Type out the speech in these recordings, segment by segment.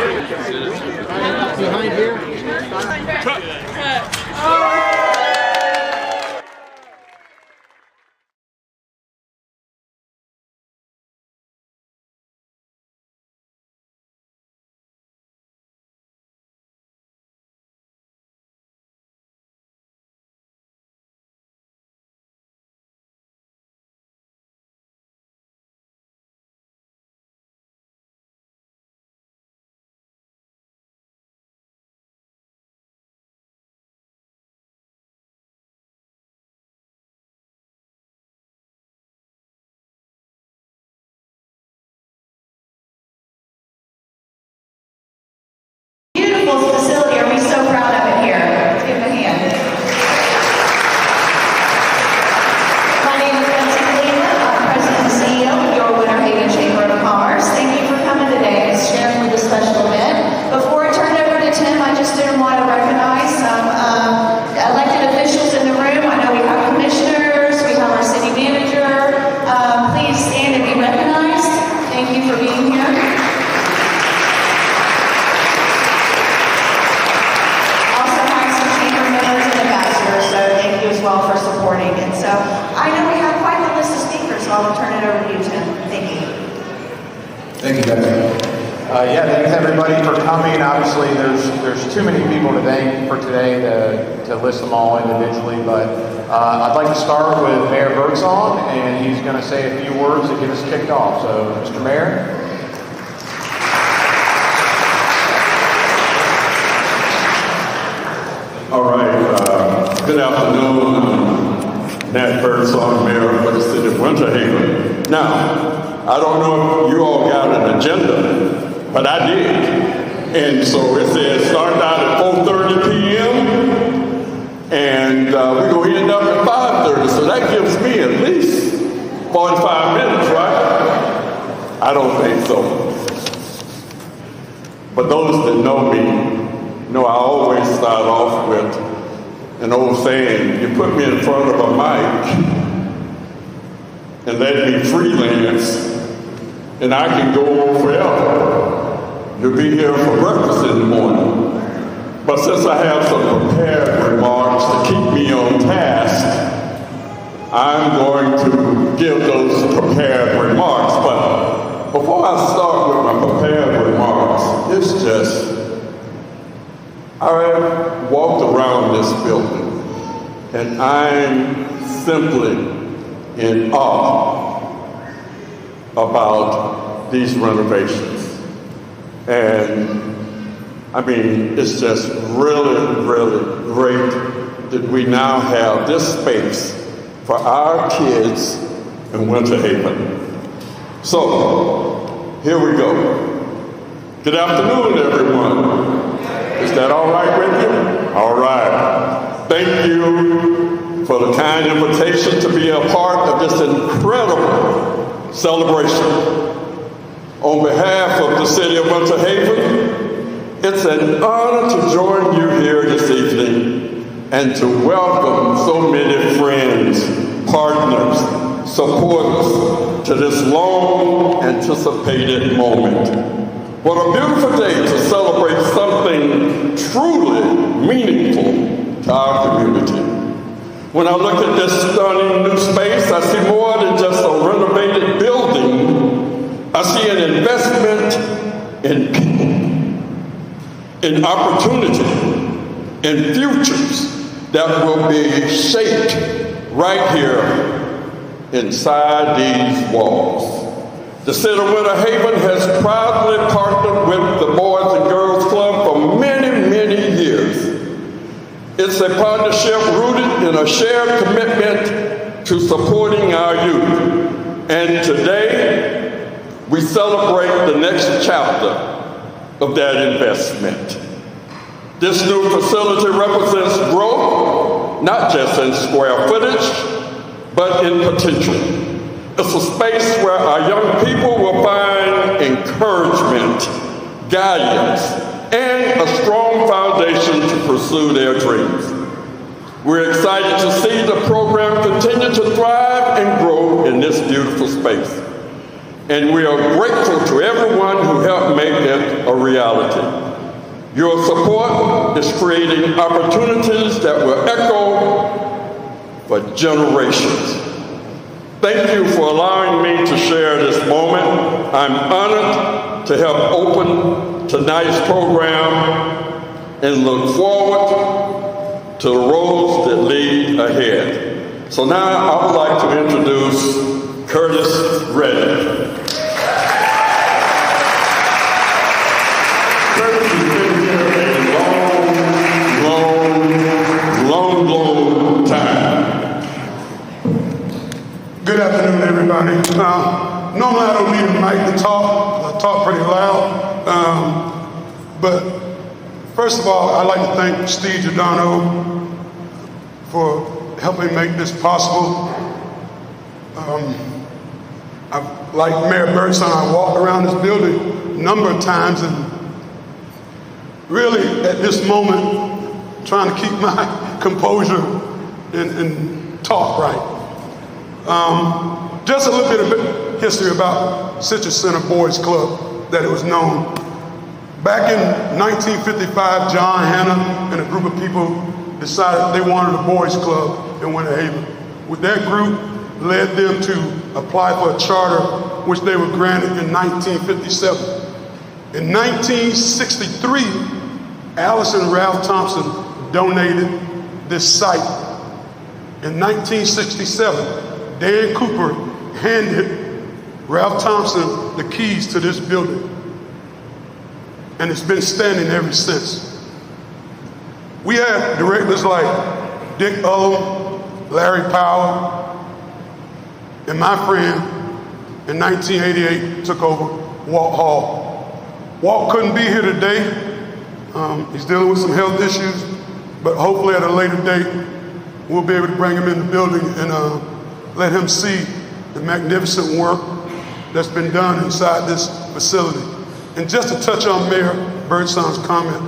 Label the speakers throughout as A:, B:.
A: Behind here.
B: Facility. Are we so proud of it here? Let's give them a hand. My name is Nancy Cleveland. I'm President and CEO of your Winter Haven Chamber of Commerce. Thank you for coming today and sharing with the special event. Before I turn it over to Tim, I just didn't want to recognize some elected officials in the room. I know we have commissioners, we have our city manager. Please stand and be recognized. Thank you for being here. Well for supporting. And so I know we have quite a list of speakers, so I'll turn it over to you, Tim. Thank you.
C: Thank you, guys. Yeah, thanks everybody for coming. Obviously, there's too many people to thank for today to list them all individually, but I'd like to start with Mayor Birdsong, and he's going to say a few words to get us kicked off. So, Mr. Mayor.
D: All right, good afternoon. I'm Nat Birdsong, Mayor for the City of Winter Haven. Now, I don't know if you all got an agenda, but I did. And so it says start out at 4:30 p.m. and we're going to end up at 5:30. So that gives me at least 45 minutes, right? I don't think so. But those that know me, I always start off with an old saying, you put me in front of a mic and let me freelance, and I can go on forever. You'll be here for breakfast in the morning. But since I have some prepared remarks to keep me on task, I'm going to give those prepared remarks. But before I start with my prepared remarks, it's just, I walked around this building, and I'm simply in awe about these renovations. And I mean, it's just really, really great that we now have this space for our kids in Winter Haven. So, here we go. Good afternoon, everyone. Is that all right with you? All right. Thank you for the kind invitation to be a part of this incredible celebration. On behalf of the City of Winter Haven, it's an honor to join you here this evening and to welcome so many friends, partners, supporters to this long anticipated moment. What a beautiful day to celebrate something truly meaningful to our community. When I look at this stunning new space, I see more than just a renovated building. I see an investment in people, in opportunity, in futures that will be shaped right here inside these walls. The City of Winter Haven has proudly partnered with the Boys and Girls Club for many, many years. It's a partnership rooted in a shared commitment to supporting our youth. And today, we celebrate the next chapter of that investment. This new facility represents growth, not just in square footage, but in potential. It's a space where our young people will find encouragement, guidance, and a strong foundation to pursue their dreams. We're excited to see the program continue to thrive and grow in this beautiful space. and we are grateful to everyone who helped make it a reality. Your support is creating opportunities that will echo for generations. Thank you for allowing me to share this moment. I'm honored to help open tonight's program and look forward to the roads that lead ahead. So now I would like to introduce Curtis Reddick. Curtis has been here a long time.
A: Good afternoon, everybody. Normally I don't need a mic to talk. I talk pretty loud. But first of all, I'd like to thank Steve Giordano for helping make this possible. Like Mayor Birdsong, I walked around this building a number of times and really at this moment trying to keep my composure and talk right. Just a little bit of history about Citrus Center Boys Club, that it was known. Back in 1955, John Hanna and a group of people decided they wanted a boys club in Winter Haven. With that group led them to apply for a charter, which they were granted in 1957. In 1963, Alice and Ralph Thompson donated this site. In 1967, Dan Cooper handed Ralph Thompson the keys to this building, and it's been standing ever since. We had directors like Dick Ullum, Larry Powell, and my friend in 1988 took over, Walt Hall. Walt couldn't be here today. He's dealing with some health issues, but hopefully at a later date, we'll be able to bring him in the building and let him see the magnificent work that's been done inside this facility. And just to touch on Mayor Birdsong's comment,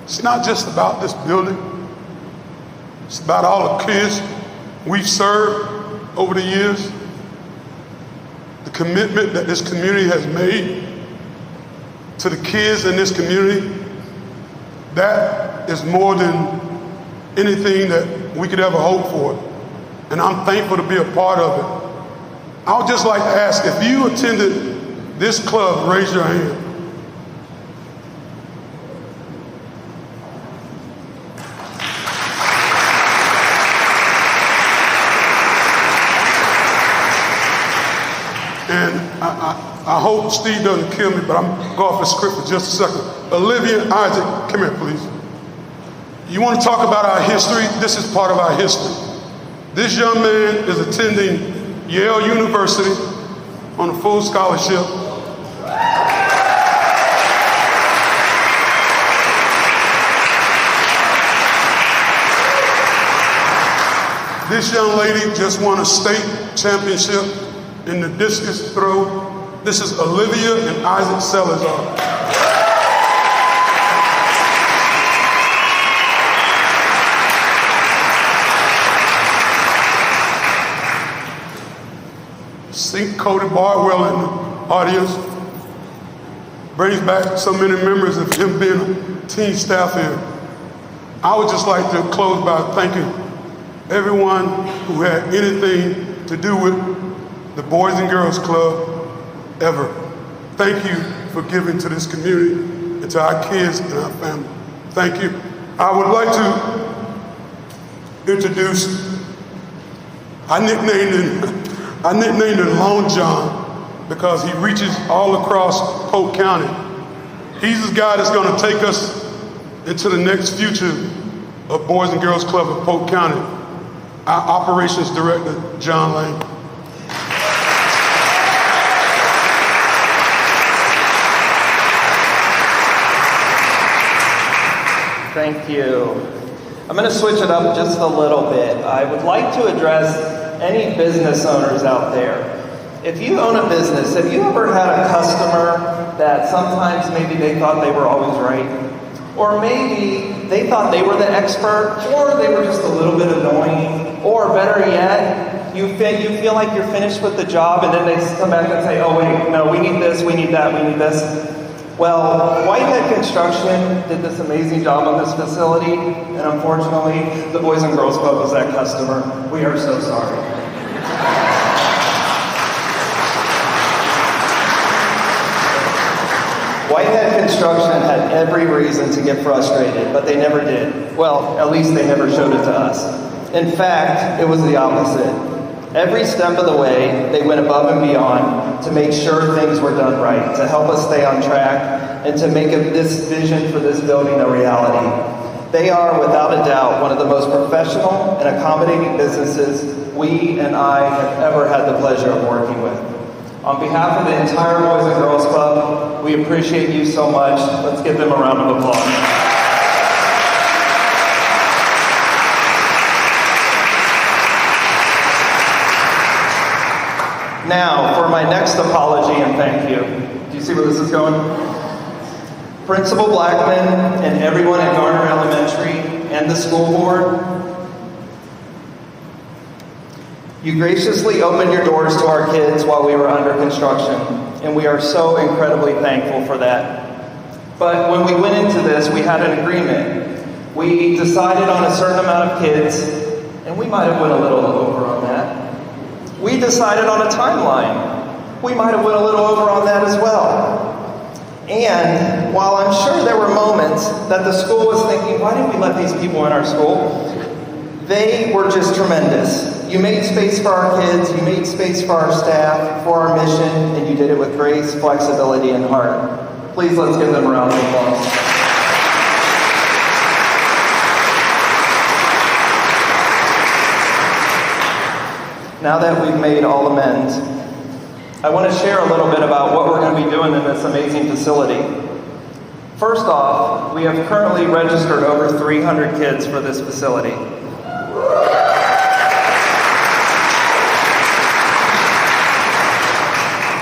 A: it's not just about this building. It's about all the kids we've served over the years, the commitment that this community has made to the kids in this community. That is more than anything that we could ever hope for. And I'm thankful to be a part of it. I would just like to ask, if you attended this club, raise your hand. And I hope Steve doesn't kill me, but I'm going to go off the script for just a second. Olivia and Isaac, come here, please. You want to talk about our history? This is part of our history. This young man is attending Yale University on a full scholarship. This young lady just won a state championship in the discus throw. This is Olivia and Isaac Salazar. See Cody Bardwell in the audience. Brings back so many memories of him being a team staff here. I would just like to close by thanking everyone who had anything to do with the Boys and Girls Club ever. Thank you for giving to this community and to our kids and our family. Thank you. I would like to introduce, I nicknamed him Long John because he reaches all across Polk County. He's the guy that's going to take us into the next future of Boys and Girls Club of Polk County. Our operations director, John Lane.
E: Thank you. I'm going to switch it up just a little bit. I would like to address any business owners out there. If you own a business, have you ever had a customer that sometimes maybe they thought they were always right? Or maybe they thought they were the expert, or they were just a little bit annoying, Or better yet, you feel like you're finished with the job, and then they come back and say, oh wait, no, we need this, we need that, we need this. Well, Whitehead Construction did this amazing job on this facility, and unfortunately, the Boys and Girls Club was that customer. We are so sorry. Whitehead Construction had every reason to get frustrated, but they never did. Well, at least they never showed it to us. In fact, it was the opposite. Every step of the way, they went above and beyond to make sure things were done right, to help us stay on track, and to make this vision for this building a reality. They are, without a doubt, one of the most professional and accommodating businesses we and I have ever had the pleasure of working with. On behalf of the entire Boys and Girls Club, we appreciate you so much. Let's give them a round of applause. Now, for my next apology and thank you. Do you see where this is going? Principal Blackman and everyone at Garner Elementary and the school board, you graciously opened your doors to our kids while we were under construction, and we are so incredibly thankful for that. But when we went into this, we had an agreement. We decided on a certain amount of kids, and we might have went a little over on that. We decided on a timeline. We might have went a little over on that as well. And while I'm sure there were moments that the school was thinking, why didn't we let these people in our school? They were just tremendous. You made space for our kids, you made space for our staff, for our mission, and you did it with grace, flexibility, and heart. Please let's give them a round of applause. Now that we've made all amends, I want to share a little bit about what we're going to be doing in this amazing facility. First off, we have currently registered over 300 kids for this facility.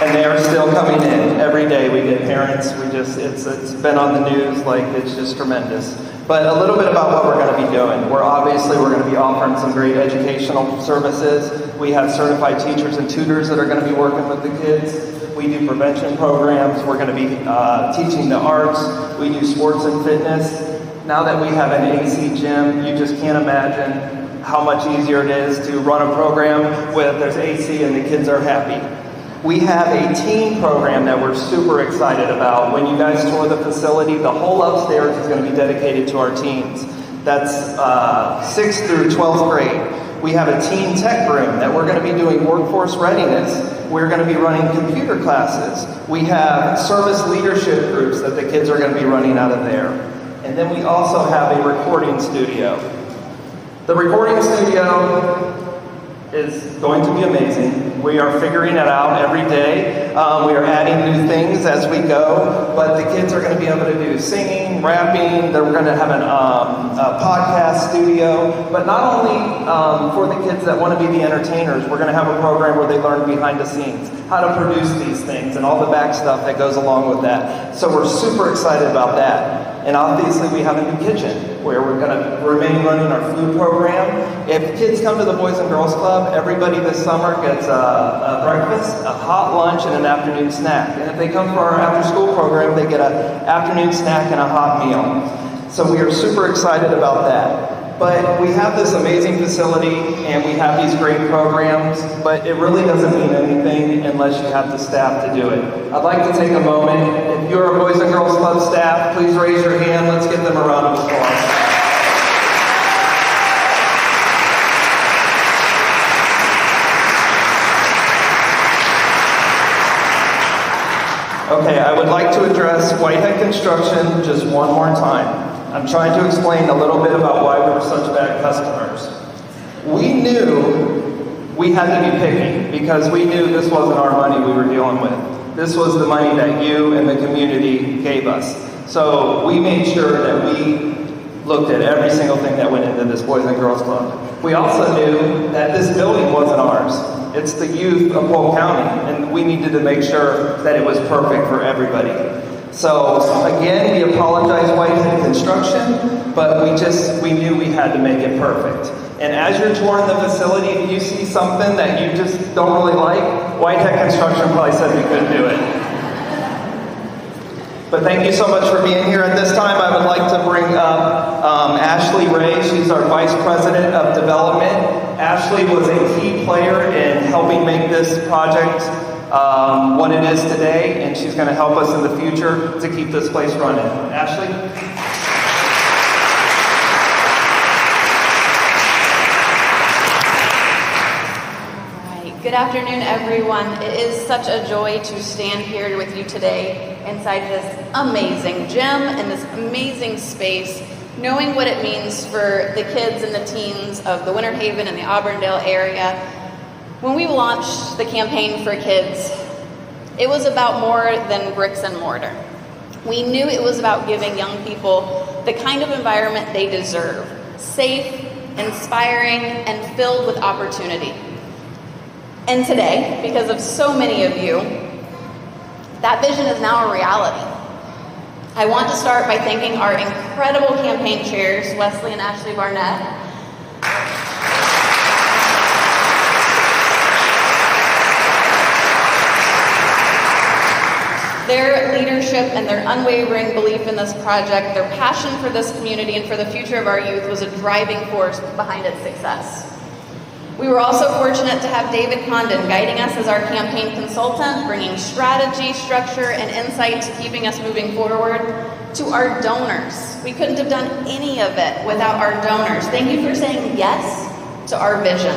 E: And they are still coming in. Every day we get parents, it's been on the news, like it's just tremendous. But a little bit about what we're going to be doing. We're going to be offering some great educational services. We have certified teachers and tutors that are going to be working with the kids. We do prevention programs. We're going to be teaching the arts. We do sports and fitness. Now that we have an AC gym, you just can't imagine how much easier it is to run a program where there's AC and the kids are happy. We have a teen program that we're super excited about. When you guys tour the facility, the whole upstairs is going to be dedicated to our teens. That's 6th through 12th grade. We have a teen tech room that we're going to be doing workforce readiness. We're going to be running computer classes. We have service leadership groups that the kids are going to be running out of there. And then we also have a recording studio. The recording studio is going to be amazing. We are figuring it out every day. We are adding new things as we go, but the kids are going to be able to do singing, rapping. We're going to have a podcast studio, but not only for the kids that want to be the entertainers, we're going to have a program where they learn behind the scenes, how to produce these things and all the back stuff that goes along with that. So we're super excited about that. And obviously we have a new kitchen where we're going to remain running our food program. If kids come to the Boys and Girls Club, everybody this summer gets a breakfast, a hot lunch, and an afternoon snack. And if they come for our after-school program, they get an afternoon snack and a hot meal. So we are super excited about that. But we have this amazing facility and we have these great programs, but it really doesn't mean anything unless you have the staff to do it. I'd like to take a moment. If you're a Boys and Girls Club staff, please raise your hand. Let's give them a round of applause. Okay, I would like to address Whitehead Construction just one more time. I'm trying to explain a little bit about why we were such bad customers. We knew we had to be picky because we knew this wasn't our money we were dealing with. This was the money that you and the community gave us. So we made sure that we looked at every single thing that went into this Boys and Girls Club. We also knew that this building wasn't ours. It's the youth of Polk County, and we needed to make sure that it was perfect for everybody. So again, we apologize, Whitehead Construction, but we knew we had to make it perfect. And as you're touring the facility, if you see something that you just don't really like, Whitehead Construction probably said we couldn't do it. But thank you so much for being here. At this time, I would like to bring up Ashley Ray. She's our Vice President of Development. Ashley was a key player in helping make this project what it is today, and she's going to help us in the future to keep this place running. Ashley?
F: Good afternoon, everyone. It is such a joy to stand here with you today inside this amazing gym and this amazing space, knowing what it means for the kids and the teens of the Winter Haven and the Auburndale area. When we launched the campaign for kids, it was about more than bricks and mortar. We knew it was about giving young people the kind of environment they deserve, safe, inspiring, and filled with opportunity. And today, because of so many of you, that vision is now a reality. I want to start by thanking our incredible campaign chairs, Wesley and Ashley Barnett. Their leadership and their unwavering belief in this project, their passion for this community and for the future of our youth was a driving force behind its success. We were also fortunate to have David Condon guiding us as our campaign consultant, bringing strategy, structure, and insight to keeping us moving forward. To our donors, we couldn't have done any of it without our donors. Thank you for saying yes to our vision.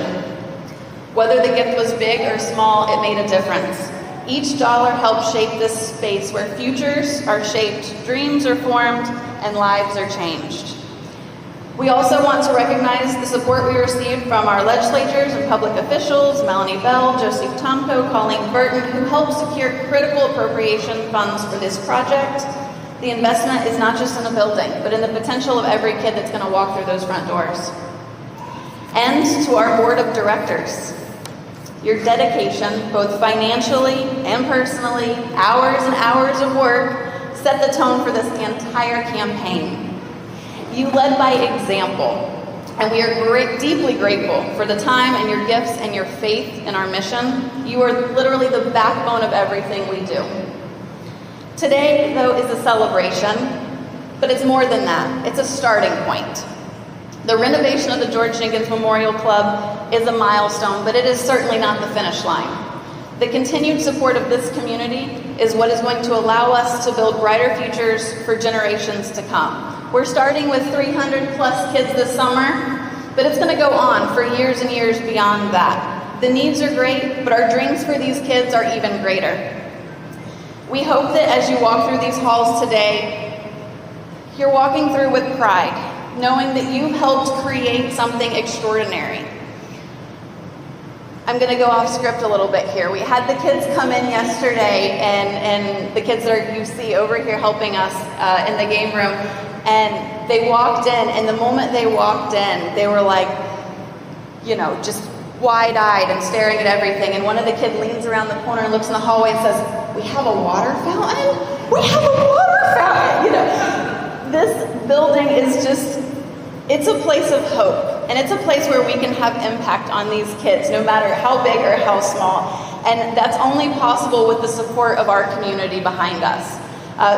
F: Whether the gift was big or small, it made a difference. Each dollar helped shape this space where futures are shaped, dreams are formed, and lives are changed. We also want to recognize the support we received from our legislators and public officials, Melanie Bell, Josie Tomko, Colleen Burton, who helped secure critical appropriation funds for this project. The investment is not just in a building, but in the potential of every kid that's going to walk through those front doors. And to our board of directors, your dedication, both financially and personally, hours and hours of work, set the tone for this entire campaign. You led by example, and we are deeply grateful for the time and your gifts and your faith in our mission. You are literally the backbone of everything we do. Today, though, is a celebration, but it's more than that. It's a starting point. The renovation of the George Jenkins Memorial Club is a milestone, but it is certainly not the finish line. The continued support of this community is what is going to allow us to build brighter futures for generations to come. We're starting with 300 plus kids this summer, but it's going to go on for years and years beyond that. The needs are great, but our dreams for these kids are even greater. We hope that as you walk through these halls today, you're walking through with pride, knowing that you've helped create something extraordinary. I'm going to go off script a little bit here. We had the kids come in yesterday, and the kids that you see over here helping us in the game room, and they walked in, and the moment they walked in, they were like, you know, just wide-eyed and staring at everything, and one of the kids leans around the corner and looks in the hallway and says, "We have a water fountain? We have a water fountain!" You know, this building is just, it's a place of hope, and it's a place where we can have impact on these kids, no matter how big or how small. And that's only possible with the support of our community behind us.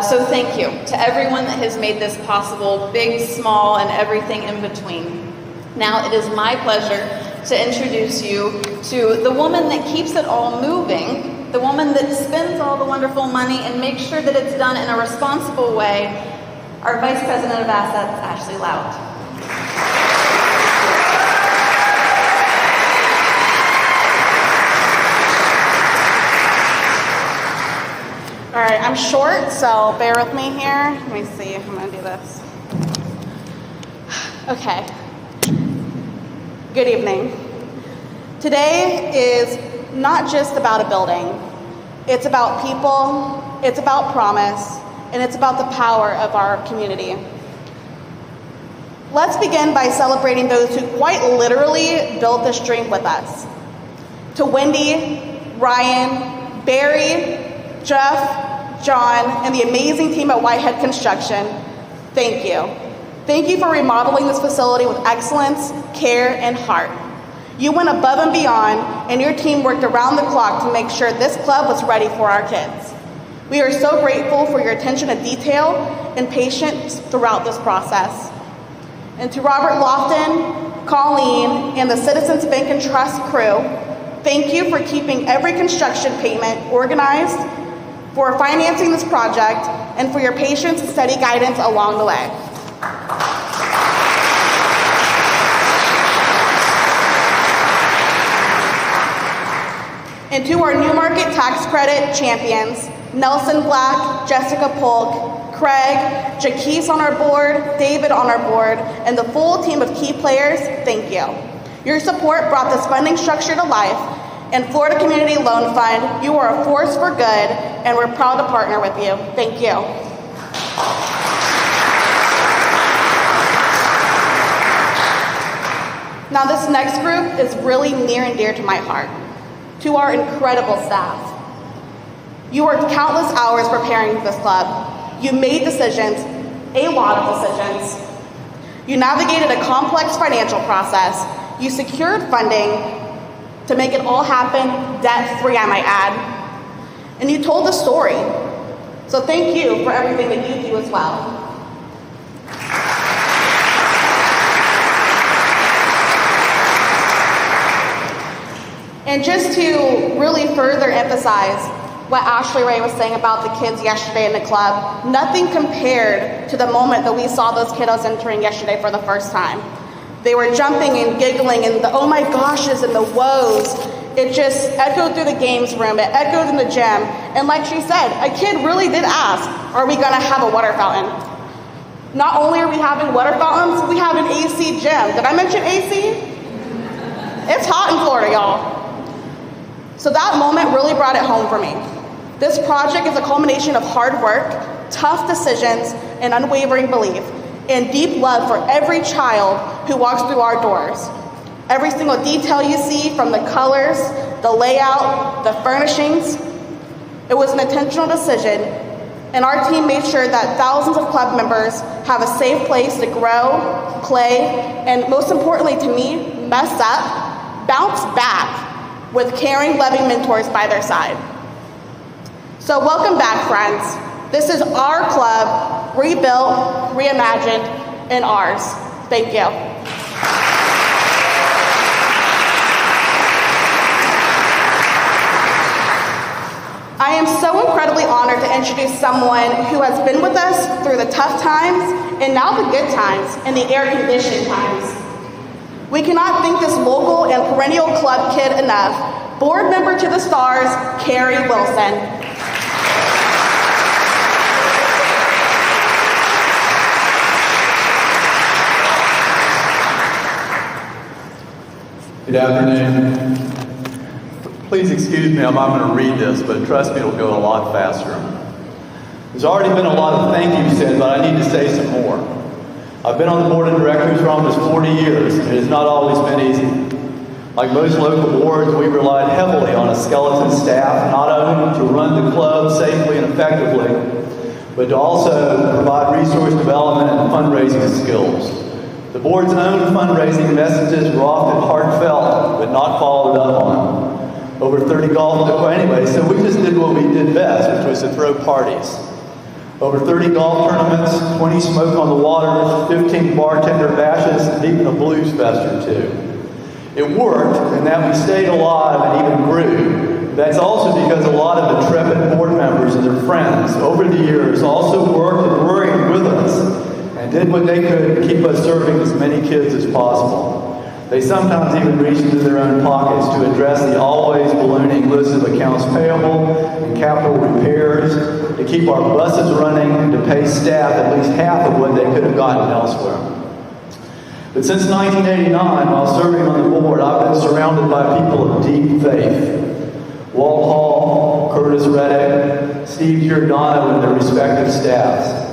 F: So thank you to everyone that has made this possible, big, small, and everything in between. Now it is my pleasure to introduce you to the woman that keeps it all moving, the woman that spends all the wonderful money and makes sure that it's done in a responsible way, our Vice President of Assets, Ashley Loud.
G: All right, I'm short, so bear with me here. Let me see, I'm gonna do this. Okay. Good evening. Today is not just about a building. It's about people, it's about promise, and it's about the power of our community. Let's begin by celebrating those who quite literally built this dream with us. To Wendy, Ryan, Barry, Jeff, John, and the amazing team at Whitehead Construction, thank you. Thank you for remodeling this facility with excellence, care, and heart. You went above and beyond, and your team worked around the clock to make sure this club was ready for our kids. We are so grateful for your attention to detail and patience throughout this process. And to Robert Lofton, Colleen, and the Citizens Bank and Trust crew, thank you for keeping every construction payment organized, for financing this project, and for your patience and steady guidance along the way. And to our New Market Tax Credit champions, Nelson Black, Jessica Polk, Craig, Jaquise on our board, David on our board, and the full team of key players, thank you. Your support brought this funding structure to life, and Florida Community Loan Fund, you are a force for good, and we're proud to partner with you. Thank you. Now this next group is really near and dear to my heart. To our incredible staff. You worked countless hours preparing this club. You made decisions, a lot of decisions. You navigated a complex financial process. You secured funding to make it all happen, debt-free, I might add. And you told the story. So thank you for everything that you do as well. And just to really further emphasize what Ashley Ray was saying about the kids yesterday in the club, nothing compared to the moment that we saw those kiddos entering yesterday for the first time. They were jumping and giggling and the oh my goshes and the woes. It just echoed through the games room, it echoed in the gym. And like she said, a kid really did ask, are we gonna have a water fountain? Not only are we having water fountains, we have an AC gym. Did I mention AC? It's hot in Florida, y'all. So that moment really brought it home for me. This project is a culmination of hard work, tough decisions, and unwavering belief, and deep love for every child who walks through our doors. Every single detail you see, from the colors, the layout, the furnishings, it was an intentional decision, and our team made sure that thousands of club members have a safe place to grow, play, and most importantly to me, mess up, bounce back, with caring, loving mentors by their side. So welcome back, friends. This is our club, rebuilt, reimagined, and ours. Thank you. I am so incredibly honored to introduce someone who has been with us through the tough times and now the good times and the air-conditioned times. We cannot thank this local and perennial club kid enough. Board member to the stars, Carrie Wilson.
H: Good afternoon. Please excuse me, I'm not going to read this, but trust me, it'll go a lot faster. There's already been a lot of thank yous said, but I need to say some more. I've been on the board of directors for almost 40 years, and it has not always been easy. Like most local boards, we relied heavily on a skeleton staff, not only to run the club safely and effectively, but to also provide resource development and fundraising skills. The board's own fundraising messages were often heartfelt, but not followed up on. Over 30 so we just did what we did best, which was to throw parties. Over 30 golf tournaments, 20 smoke on the water, 15 bartender bashes, and even a blues fest or two. It worked in that we stayed alive and even grew. That's also because a lot of intrepid board members and their friends over the years also worked and worried with us and did what they could to keep us serving as many kids as possible. They sometimes even reached into their own pockets to address the always ballooning list of accounts payable and capital repairs, to keep our buses running, and to pay staff at least half of what they could have gotten elsewhere. But since 1989, while serving on the board, I've been surrounded by people of deep faith. Walt Hall, Curtis Reddick, Steve Giordano, and their respective staffs.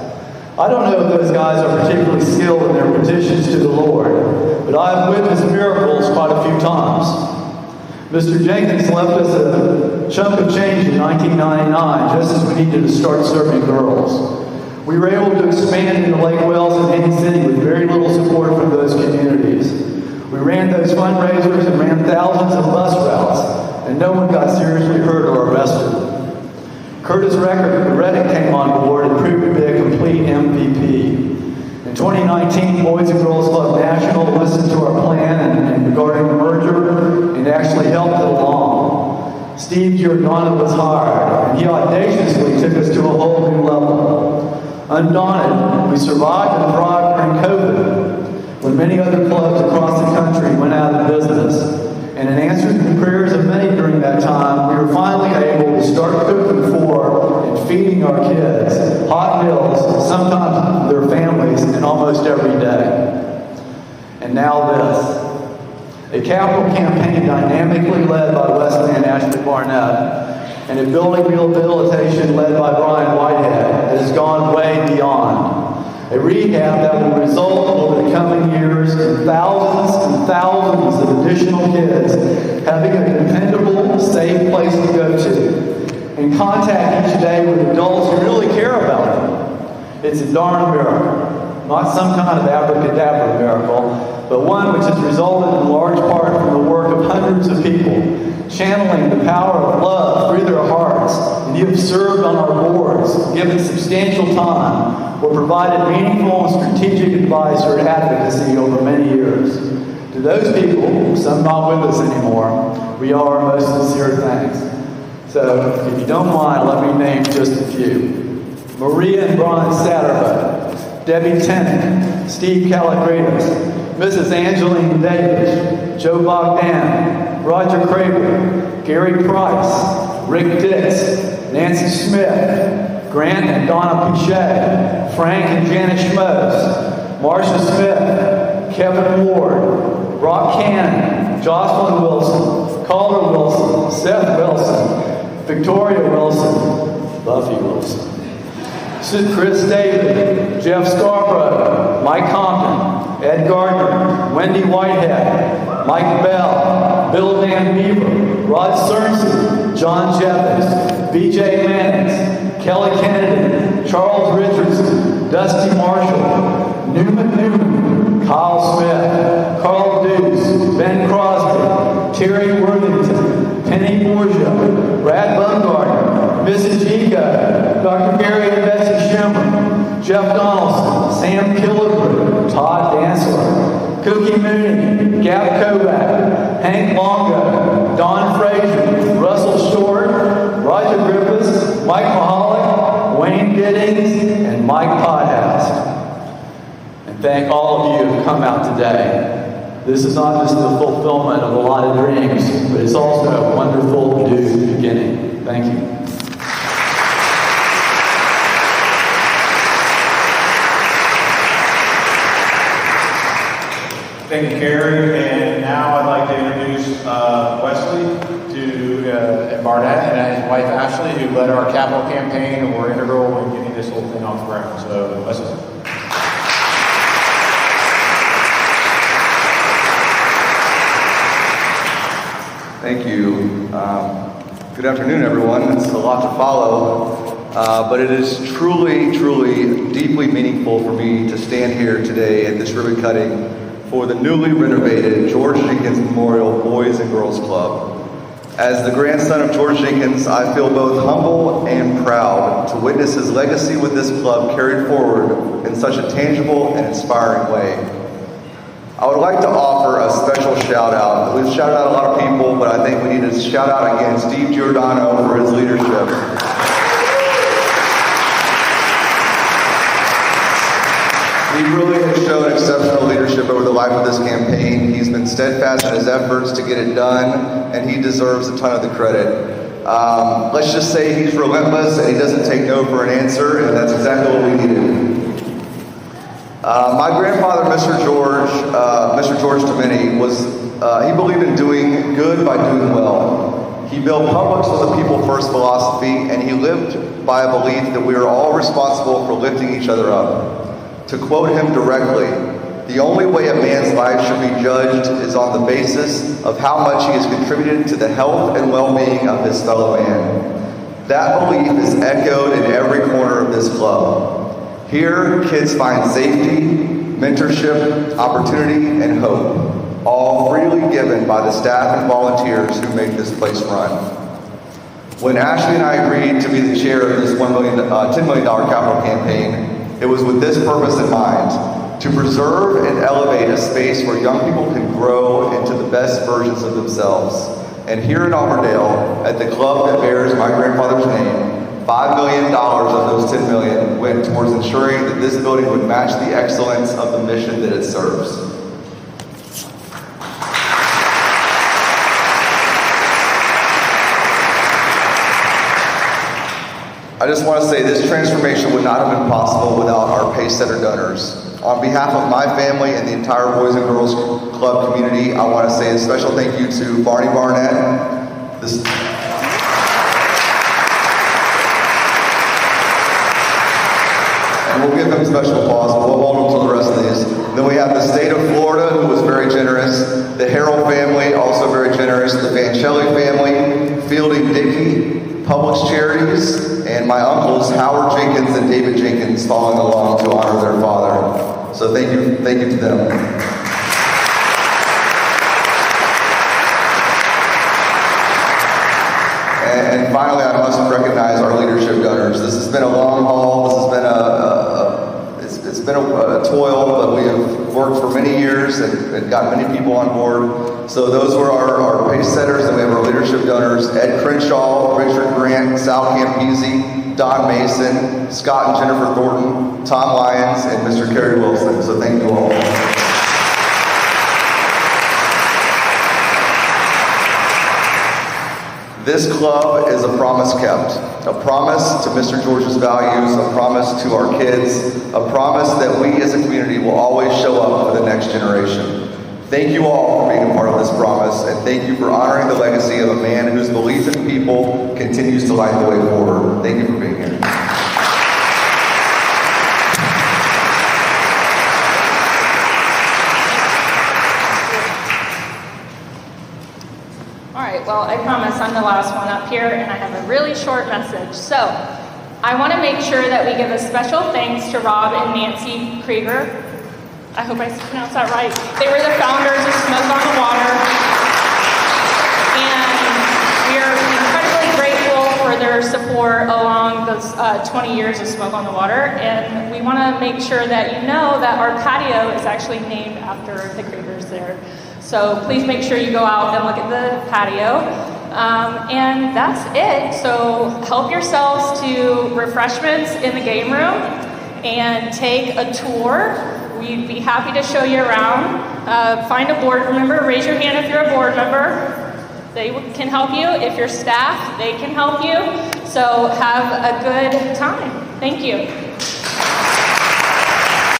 H: I don't know if those guys are particularly skilled in their petitions to the Lord, but I've witnessed miracles quite a few times. Mr. Jenkins left us a chunk of change in 1999, just as we needed to start serving girls. We were able to expand into Lake Wales and Haines City with very little support from those communities. We ran those fundraisers and ran thousands of bus routes, and no one got seriously hurt or arrested. Curtis Reddick came on board and proved to be a complete MVP. In 2019, Boys and Girls Club National listened to our plan and regarding the merger and actually helped it along. Steve Giordano was hired, and he audaciously took us to a whole new level. Undaunted, we survived and thrived during COVID, when many other clubs across the country went out of business. And in answer to the prayers of many during that time, we were finally able to start cooking for and feeding our kids hot meals, sometimes their families, and almost every day. And now this. A capital campaign dynamically led by Wesleyan Ashley Barnett, and a building rehabilitation led by Brian Whitehead that has gone way beyond. A rehab that will result over the coming years in thousands and thousands of additional kids having a dependable, safe place to go to and contact each day with adults who really care about them. It's a darn miracle. Not some kind of abracadabra miracle, but one which has resulted in large part from the work of hundreds of people, channeling the power of love through their hearts. And you have served on our boards, given substantial time, or provided meaningful and strategic advice or advocacy over many years. To those people, some not with us anymore, we owe our most sincere thanks. So, if you don't mind, let me name just a few. Maria and Brian Satterberg, Debbie Tennant, Steve Calagridas, Mrs. Angeline Davis, Joe Bogdan, Roger Craver, Gary Price, Rick Dix, Nancy Smith, Grant and Donna Pichet, Frank and Janet Schmoes, Marcia Smith, Kevin Ward, Rock Cannon, Jocelyn Wilson, Calder Wilson, Seth Wilson, Victoria Wilson, Buffy Wilson, Chris David, Jeff Scarborough, Mike Compton, Ed Gardner, Wendy Whitehead, Mike Bell, Bill Van Beaver, Rod Cerncy, John Jeffers, B.J. Mannix, Kelly Kennedy, Charles Richardson, Dusty Marshall, Newman, Kyle Smith, Carl Deuce, Ben Crosby, Terry Worthington, Penny Borgia, Brad Bumgarner, Mrs. Giga, Dr. Gary and Betsy Schimmer, Jeff Donaldson, Sam Killebrew, Todd Dantzler, Cookie Mooney, Gab Kovac, Hank Longo, Don Frazier, Russell Short, Roger Griffiths, Mike Mahalik, Wayne Giddings, and Mike Pothouse. And thank all of you who have come out today. This is not just the fulfillment of a lot of dreams, but it's also a wonderful new beginning. Thank you.
C: Thank you, Carrie. And now I'd like to introduce Wesley and Barnett and his wife Ashley, who led our capital campaign and were integral in getting this whole thing off the ground. So, Wesley.
I: Thank you. Good afternoon, everyone. It's a lot to follow, but it is truly, truly, deeply meaningful for me to stand here today at this ribbon cutting for the newly renovated George Jenkins Memorial Boys and Girls Club. As the grandson of George Jenkins, I feel both humble and proud to witness his legacy with this club carried forward in such a tangible and inspiring way. I would like to offer a special shout out. We've shouted out a lot of people, but I think we need to shout out again Steve Giordano for his leadership. He really has shown exceptional leadership over the life of this campaign. He's been steadfast in his efforts to get it done, and he deserves a ton of the credit. Let's just say he's relentless and he doesn't take no for an answer, and that's exactly what we needed. My grandfather, Mr. George Domini, he believed in doing good by doing well. He built Publix with a people first philosophy, and he lived by a belief that we are all responsible for lifting each other up. To quote him directly, the only way a man's life should be judged is on the basis of how much he has contributed to the health and well-being of his fellow man. That belief is echoed in every corner of this club. Here, kids find safety, mentorship, opportunity, and hope, all freely given by the staff and volunteers who make this place run. When Ashley and I agreed to be the chair of this $10 million capital campaign, it was with this purpose in mind: to preserve and elevate a space where young people can grow into the best versions of themselves. And here in Auburndale, at the club that bears my grandfather's name, $5 million of those $10 million went towards ensuring that this building would match the excellence of the mission that it serves. I just want to say this transformation would not have been possible without our Pacesetter donors. On behalf of my family and the entire Boys and Girls Club community, I want to say a special thank you to Barney Barnett. And we'll give them special applause, but we'll hold them till the rest of these. Then we have the state of Florida, who was very generous. The Harrell family, also very generous. The Vancelli family, Fielding Dickey, Publix Charities, and my uncles Howard Jenkins and David Jenkins following along to honor their father. So thank you to them. And finally, I must recognize our leadership donors. This has been a long haul. This has been it's been a toil, but we have worked for many years and got many people on board. So those were our pace setters, and we have our leadership donors: Ed Crenshaw, Richard Grant, Sal Campese, Don Mason, Scott and Jennifer Thornton, Tom Lyons, and Mr. Kerry Wilson. So thank you all. This club is a promise kept, a promise to Mr. George's values, a promise to our kids, a promise that we as a community will always show up for the next generation. Thank you all for being a part of this promise, and thank you for honoring the legacy of a man whose belief in people continues to light the way forward. Thank you for being here.
J: Well, I promise I'm the last one up here, and I have a really short message. So, I want to make sure that we give a special thanks to Rob and Nancy Krieger. I hope I pronounced that right. They were the founders of Smoke on the Water, and we are incredibly grateful for their support along those 20 years of Smoke on the Water. And we want to make sure that you know that our patio is actually named after the Kriegers there. So please make sure you go out and look at the patio. And that's it. So help yourselves to refreshments in the game room and take a tour. We'd be happy to show you around. Find a board member. Raise your hand if you're a board member. They can help you. If you're staff, they can help you. So have a good time. Thank you.